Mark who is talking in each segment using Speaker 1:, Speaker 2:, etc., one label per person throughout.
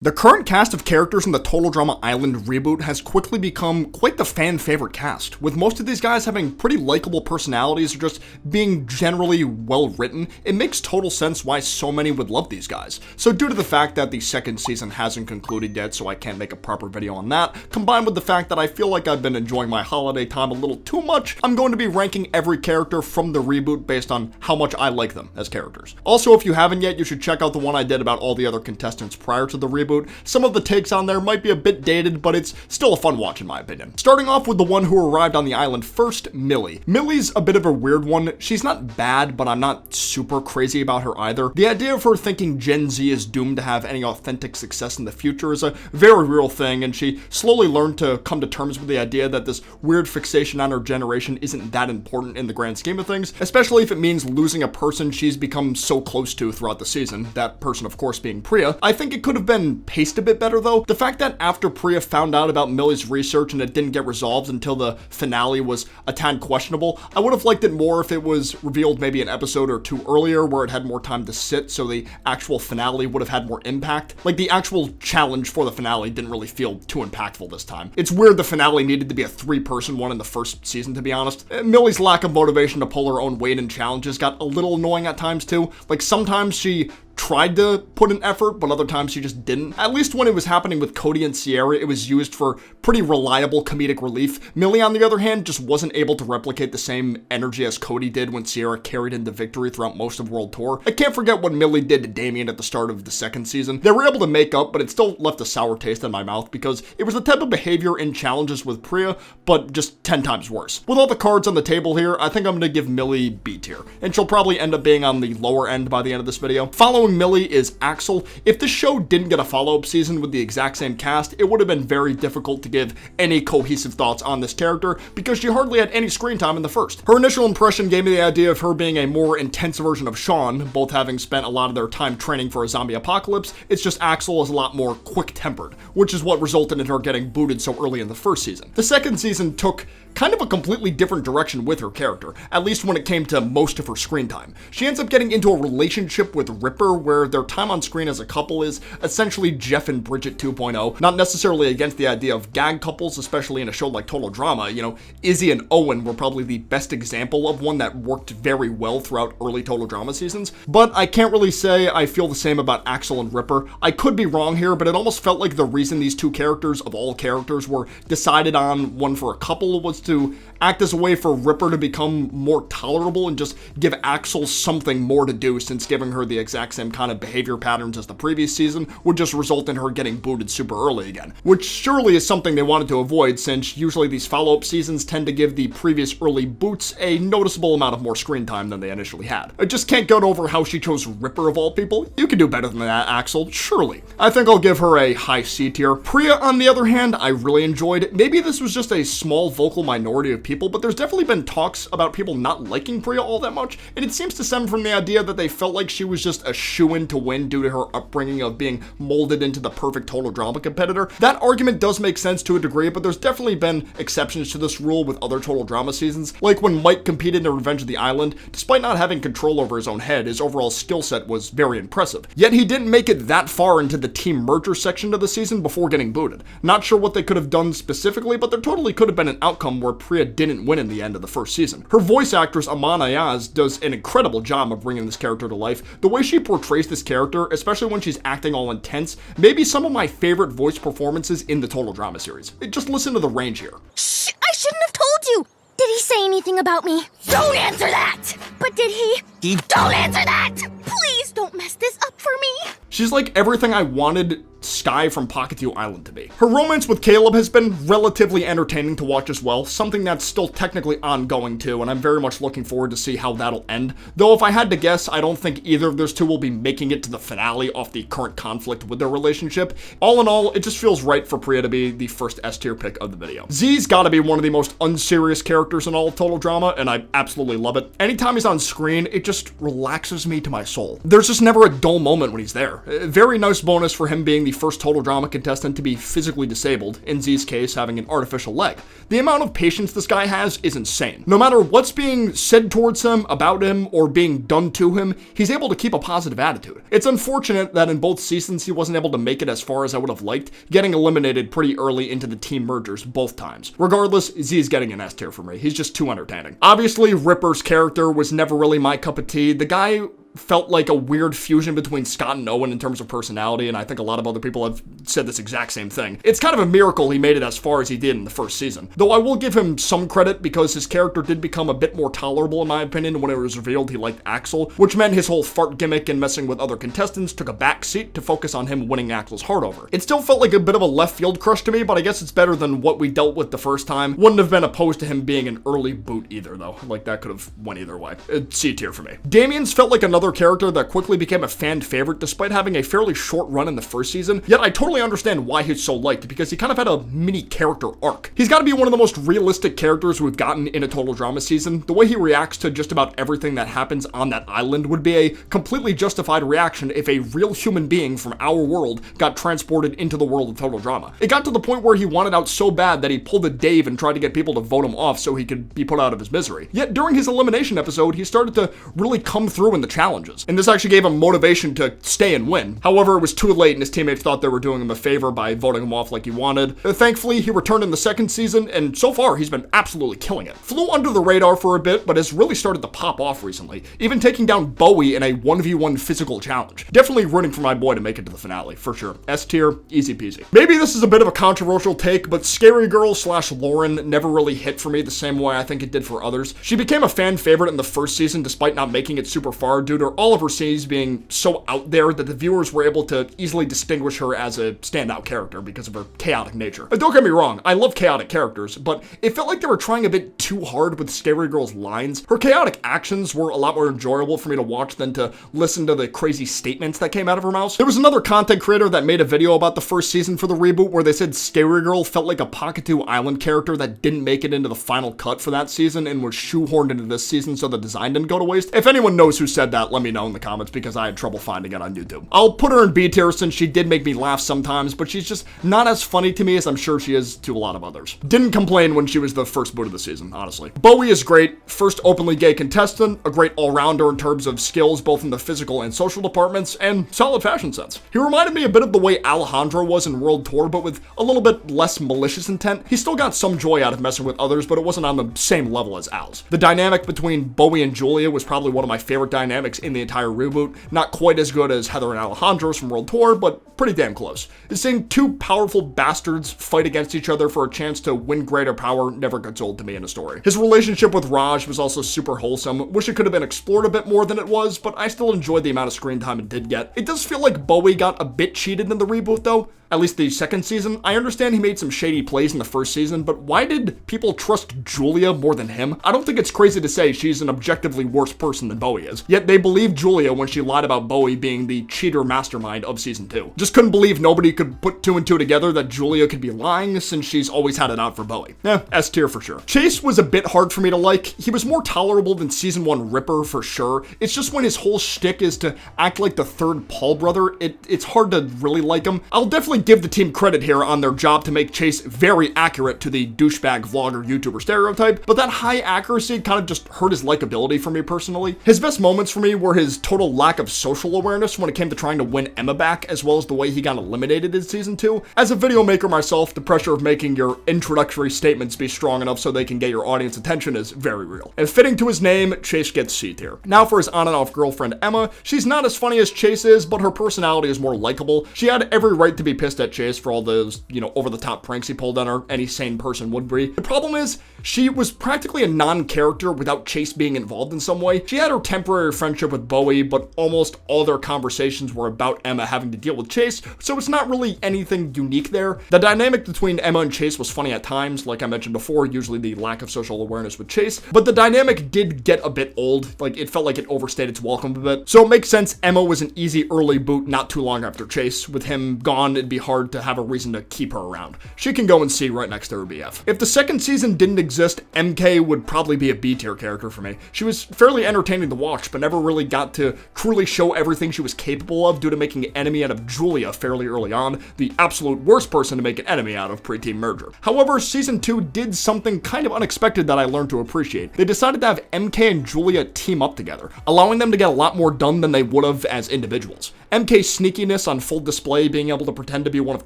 Speaker 1: The current cast of characters in the Total Drama Island reboot has quickly become quite the fan-favorite cast, with most of these guys having pretty likable personalities or just being generally well-written. It makes total sense why so many would love these guys. So due to the fact that the second season hasn't concluded yet, so I can't make a proper video on that, combined with the fact that I feel like I've been enjoying my holiday time a little too much, I'm going to be ranking every character from the reboot based on how much I like them as characters. Also, if you haven't yet, you should check out the one I did about all the other contestants prior to the reboot. Some of the takes on there might be a bit dated, but it's still a fun watch in my opinion. Starting off with the one who arrived on the island first, Millie. Millie's a bit of a weird one. She's not bad, but I'm not super crazy about her either. The idea of her thinking Gen Z is doomed to have any authentic success in the future is a very real thing, and she slowly learned to come to terms with the idea that this weird fixation on her generation isn't that important in the grand scheme of things, especially if it means losing a person she's become so close to throughout the season, that person of course being Priya. I think it could have been paced a bit better though. The fact that after Priya found out about Millie's research and it didn't get resolved until the finale was a tad questionable, I would have liked it more if it was revealed maybe an episode or two earlier where it had more time to sit, so the actual finale would have had more impact. Like, the actual challenge for the finale didn't really feel too impactful this time. It's weird the finale needed to be a three-person one in the first season, to be honest. Millie's lack of motivation to pull her own weight in challenges got a little annoying at times too. Like, sometimes she tried to put an effort, but other times she just didn't. At least when it was happening with Cody and Sierra, it was used for pretty reliable comedic relief. Millie, on the other hand, just wasn't able to replicate the same energy as Cody did when Sierra carried him to victory throughout most of World Tour. I can't forget what Millie did to Damien at the start of the second season. They were able to make up, but it still left a sour taste in my mouth because it was the type of behavior in challenges with Priya, but just 10 times worse. With all the cards on the table here, I think I'm going to give Millie B tier, and she'll probably end up being on the lower end by the end of this video. Following Millie is Axel. If the show didn't get a follow-up season with the exact same cast, it would have been very difficult to give any cohesive thoughts on this character because she hardly had any screen time in the first. Her initial impression gave me the idea of her being a more intense version of Sean, both having spent a lot of their time training for a zombie apocalypse. It's just Axel is a lot more quick-tempered, which is what resulted in her getting booted so early in the first season. The second season took kind of a completely different direction with her character, at least when it came to most of her screen time. She ends up getting into a relationship with Ripper where their time on screen as a couple is essentially Jeff and Bridget 2.0, not necessarily against the idea of gag couples, especially in a show like Total Drama. You know, Izzy and Owen were probably the best example of one that worked very well throughout early Total Drama seasons, but I can't really say I feel the same about Axel and Ripper. I could be wrong here, but it almost felt like the reason these two characters, of all characters, were decided on one for a couple was to act as a way for Ripper to become more tolerable and just give Axel something more to do, since giving her the exact same kind of behavior patterns as the previous season would just result in her getting booted super early again, which surely is something they wanted to avoid, since usually these follow-up seasons tend to give the previous early boots a noticeable amount of more screen time than they initially had. I just can't get over how she chose Ripper of all people. You can do better than that, Axel, surely. I think I'll give her a high C tier. Priya, on the other hand, I really enjoyed. Maybe this was just a small vocal minority of people, but there's definitely been talks about people not liking Priya all that much, and it seems to stem from the idea that they felt like she was just a shoo-in to win due to her upbringing of being molded into the perfect Total Drama competitor. That argument does make sense to a degree, but there's definitely been exceptions to this rule with other Total Drama seasons, like when Mike competed in Revenge of the Island. Despite not having control over his own head, his overall skill set was very impressive. Yet he didn't make it that far into the team merger section of the season before getting booted. Not sure what they could have done specifically, but there totally could have been an outcome where Priya didn't win in the end of the first season. Her voice actress Aman Ayaz does an incredible job of bringing this character to life. The way she portrays this character, especially when she's acting all intense, may be some of my favorite voice performances in the Total Drama series. Just listen to the range here.
Speaker 2: Shh! I shouldn't have told you! Did he say anything about me? Don't answer that! But did he? Don't answer that! Please don't mess this up for me!
Speaker 1: She's like everything I wanted Sky from Pocketview Island to be. Her romance with Caleb has been relatively entertaining to watch as well, something that's still technically ongoing too, and I'm very much looking forward to see how that'll end. Though if I had to guess, I don't think either of those two will be making it to the finale off the current conflict with their relationship. All in all, it just feels right for Priya to be the first S tier pick of the video. Z's gotta be one of the most unserious characters in all of Total Drama, and I absolutely love it. Anytime he's on screen, it just relaxes me to my soul. There's just never a dull moment when he's there. A very nice bonus for him being the first total drama contestant to be physically disabled, in Z's case having an artificial leg. The amount of patience this guy has is insane. No matter what's being said towards him, about him, or being done to him, he's able to keep a positive attitude. It's unfortunate that in both seasons he wasn't able to make it as far as I would have liked, getting eliminated pretty early into the team mergers both times. Regardless, Z's getting an S tier for me. He's just too entertaining. Obviously, Ripper's character was never really my cup of tea. The guy felt like a weird fusion between Scott and Owen in terms of personality, and I think a lot of other people have said this exact same thing. It's kind of a miracle he made it as far as he did in the first season. Though I will give him some credit because his character did become a bit more tolerable in my opinion when it was revealed he liked Axel, which meant his whole fart gimmick and messing with other contestants took a back seat to focus on him winning Axel's heart over. It still felt like a bit of a left field crush to me, but I guess it's better than what we dealt with the first time. Wouldn't have been opposed to him being an early boot either though. Like that could have went either way. C tier for me. Damien's felt like another character that quickly became a fan favorite despite having a fairly short run in the first season, yet I totally understand why he's so liked because he kind of had a mini character arc. He's got to be one of the most realistic characters we've gotten in a total drama season. The way he reacts to just about everything that happens on that island would be a completely justified reaction if a real human being from our world got transported into the world of total drama. It got to the point where he wanted out so bad that he pulled a Dave and tried to get people to vote him off so he could be put out of his misery. Yet during his elimination episode, he started to really come through in the challenges, and this actually gave him motivation to stay and win. However, it was too late and his teammates thought they were doing him a favor by voting him off like he wanted. Thankfully, he returned in the second season, and so far, he's been absolutely killing it. Flew under the radar for a bit, but has really started to pop off recently, even taking down Bowie in a 1v1 physical challenge. Definitely rooting for my boy to make it to the finale, for sure. S tier, easy peasy. Maybe this is a bit of a controversial take, but Scary Girl / Lauren never really hit for me the same way I think it did for others. She became a fan favorite in the first season despite not making it super far due to all of her scenes being so out there that the viewers were able to easily distinguish her as a standout character because of her chaotic nature. Don't get me wrong, I love chaotic characters, but it felt like they were trying a bit too hard with Scary Girl's lines. Her chaotic actions were a lot more enjoyable for me to watch than to listen to the crazy statements that came out of her mouth. There was another content creator that made a video about the first season for the reboot where they said Scary Girl felt like a Pocket 2 Island character that didn't make it into the final cut for that season and was shoehorned into this season so the design didn't go to waste. If anyone knows who said that, let me know in the comments because I had trouble finding it on YouTube. I'll put her in B tier since she did make me laugh sometimes, but she's just not as funny to me as I'm sure she is to a lot of others. Didn't complain when she was the first boot of the season, honestly. Bowie is great, first openly gay contestant, a great all-rounder in terms of skills both in the physical and social departments, and solid fashion sense. He reminded me a bit of the way Alejandro was in World Tour, but with a little bit less malicious intent. He still got some joy out of messing with others, but it wasn't on the same level as Al's. The dynamic between Bowie and Julia was probably one of my favorite dynamics in the entire reboot. Not quite as good as Heather and Alejandro's from World Tour, but pretty damn close. Seeing two powerful bastards fight against each other for a chance to win greater power never gets old to me in a story. His relationship with Raj was also super wholesome. Wish it could have been explored a bit more than it was, but I still enjoyed the amount of screen time it did get. It does feel like Bowie got a bit cheated in the reboot though. At least the second season. I understand he made some shady plays in the first season, but why did people trust Julia more than him? I don't think it's crazy to say she's an objectively worse person than Bowie is. Yet they believed Julia when she lied about Bowie being the cheater mastermind of season 2. Just couldn't believe nobody could put 2 and 2 together that Julia could be lying since she's always had it out for Bowie. S tier for sure. Chase was a bit hard for me to like. He was more tolerable than season 1 Ripper for sure. It's just when his whole shtick is to act like the third Paul brother, it's hard to really like him. I'll definitely give the team credit here on their job to make Chase very accurate to the douchebag vlogger YouTuber stereotype, but that high accuracy kind of just hurt his likability for me personally. His best moments for me were his total lack of social awareness when it came to trying to win Emma back, as well as the way he got eliminated in season 2. As a video maker myself, the pressure of making your introductory statements be strong enough so they can get your audience attention is very real. And fitting to his name, Chase gets C tier. Now for his on and off girlfriend Emma, she's not as funny as Chase is, but her personality is more likable. She had every right to be pissed at Chase for all those, over-the-top pranks he pulled on her. Any sane person would be. The problem is, she was practically a non-character without Chase being involved in some way. She had her temporary friendship with Bowie, but almost all their conversations were about Emma having to deal with Chase, so it's not really anything unique there. The dynamic between Emma and Chase was funny at times, like I mentioned before, usually the lack of social awareness with Chase, but the dynamic did get a bit old. Like, it felt like it overstayed its welcome a bit. So it makes sense Emma was an easy early boot not too long after Chase. With him gone, it'd be hard to have a reason to keep her around. She can go and see right next to her BF. If the second season didn't exist, MK would probably be a B tier character for me. She was fairly entertaining to watch, but never really got to truly show everything she was capable of due to making an enemy out of Julia fairly early on, the absolute worst person to make an enemy out of pre-teen merger. However, season 2 did something kind of unexpected that I learned to appreciate. They decided to have MK and Julia team up together, allowing them to get a lot more done than they would have as individuals. MK's sneakiness on full display, being able to pretend to be one of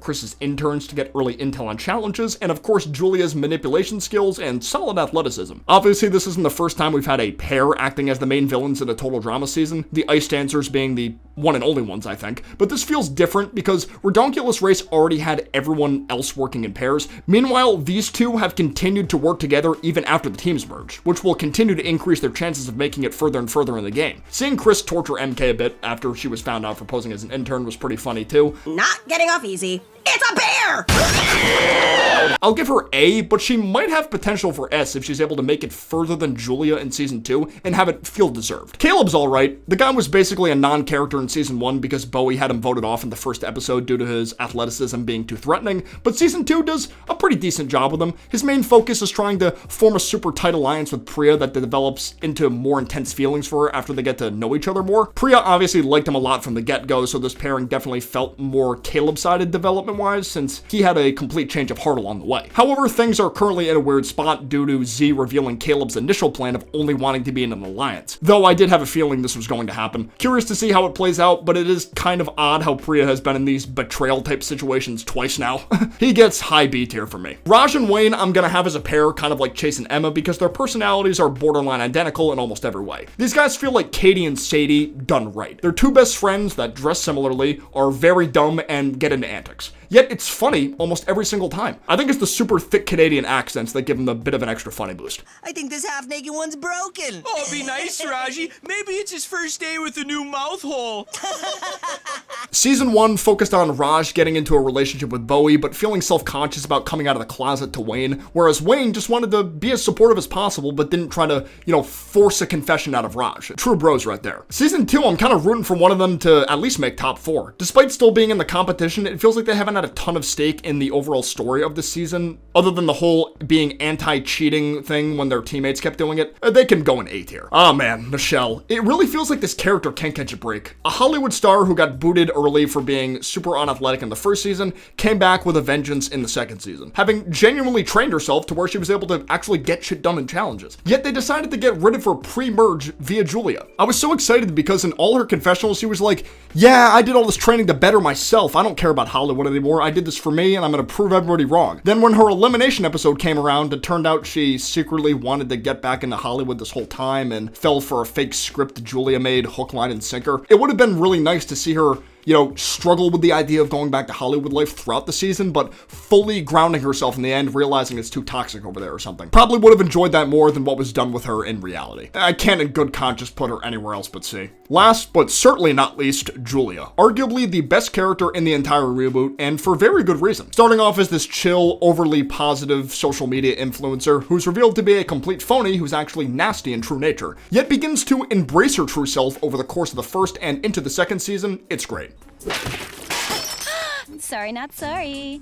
Speaker 1: Chris's interns to get early intel on challenges, and of course Julia's manipulation skills and solid athleticism. Obviously, this isn't the first time we've had a pair acting as the main villains in a total drama season, the ice dancers being the one and only ones, I think, but this feels different because Redonkulous Race already had everyone else working in pairs. Meanwhile, these two have continued to work together even after the teams merge, which will continue to increase their chances of making it further and further in the game. Seeing Chris torture MK a bit after she was found out for posing as an intern was pretty funny too.
Speaker 3: Not getting off easy. It's a bear!
Speaker 1: I'll give her A, but she might have potential for S if she's able to make it further than Julia in season 2 and have it feel deserved. Caleb's alright. The guy was basically a non-character in season 1 because Bowie had him voted off in the first episode due to his athleticism being too threatening, but season 2 does a pretty decent job with him. His main focus is trying to form a super tight alliance with Priya that develops into more intense feelings for her after they get to know each other more. Priya obviously liked him a lot from the get-go, so this pairing definitely felt more Caleb-sided development-wise, since he had a complete change of heart along the way. However, things are currently in a weird spot due to Z revealing Caleb's initial plan of only wanting to be in an alliance, though I did have a feeling this was going to happen. Curious to see how it plays out, but it is kind of odd how Priya has been in these betrayal-type situations twice now. He gets high B tier for me. Raj and Wayne I'm gonna have as a pair, kind of like Chase and Emma, because their personalities are borderline identical in almost every way. These guys feel like Katie and Sadie done right. They're two best friends that dress similarly, are very dumb, and get into antics. Yet it's funny almost every single time. I think it's the super thick Canadian accents that give them a bit of an extra funny boost.
Speaker 3: I think this half-naked one's broken.
Speaker 4: Oh, be nice, Raji. Maybe it's his first day with a new mouth hole.
Speaker 1: Season 1 focused on Raj getting into a relationship with Bowie, but feeling self-conscious about coming out of the closet to Wayne, whereas Wayne just wanted to be as supportive as possible, but didn't try to, force a confession out of Raj. True bros right there. Season 2, I'm kind of rooting for one of them to at least make top 4. Despite still being in the competition, it feels like they haven't had a ton of stake in the overall story of this season, other than the whole being anti-cheating thing when their teammates kept doing it. They can go in A tier. Oh man, Michelle. It really feels like this character can't catch a break. A Hollywood star who got booted early for being super unathletic in the first season came back with a vengeance in the second season, having genuinely trained herself to where she was able to actually get shit done in challenges. Yet they decided to get rid of her pre-merge via Julia. I was so excited because in all her confessionals she was like, yeah, I did all this training to better myself. I don't care about Hollywood anymore. I did this for me and I'm gonna prove everybody wrong. Then when her elimination episode came around, it turned out she secretly wanted to get back into Hollywood this whole time and fell for a fake script Julia made hook, line, and sinker. It would have been really nice to see her struggle with the idea of going back to Hollywood life throughout the season, but fully grounding herself in the end, realizing it's too toxic over there or something. Probably would have enjoyed that more than what was done with her in reality. I can't in good conscience put her anywhere else but C. Last, but certainly not least, Julia. Arguably the best character in the entire reboot, and for very good reason. Starting off as this chill, overly positive social media influencer who's revealed to be a complete phony who's actually nasty in true nature, yet begins to embrace her true self over the course of the first and into the second season. It's great.
Speaker 2: Sorry, not sorry.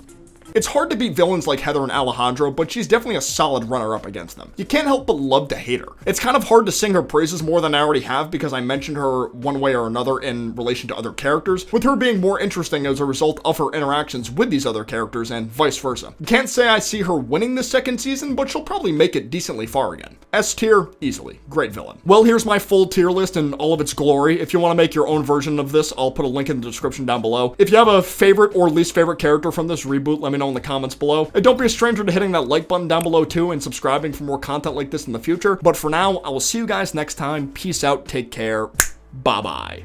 Speaker 1: It's hard to beat villains like Heather and Alejandro, but she's definitely a solid runner-up against them. You can't help but love to hate her. It's kind of hard to sing her praises more than I already have because I mentioned her one way or another in relation to other characters, with her being more interesting as a result of her interactions with these other characters and vice versa. Can't say I see her winning the second season, but she'll probably make it decently far again. S tier, easily. Great villain. Well, here's my full tier list in all of its glory. If you want to make your own version of this, I'll put a link in the description down below. If you have a favorite or least favorite character from this reboot, let me know in the comments below. And don't be a stranger to hitting that like button down below too and subscribing for more content like this in the future. But for now, I will see you guys next time. Peace out, take care, bye-bye.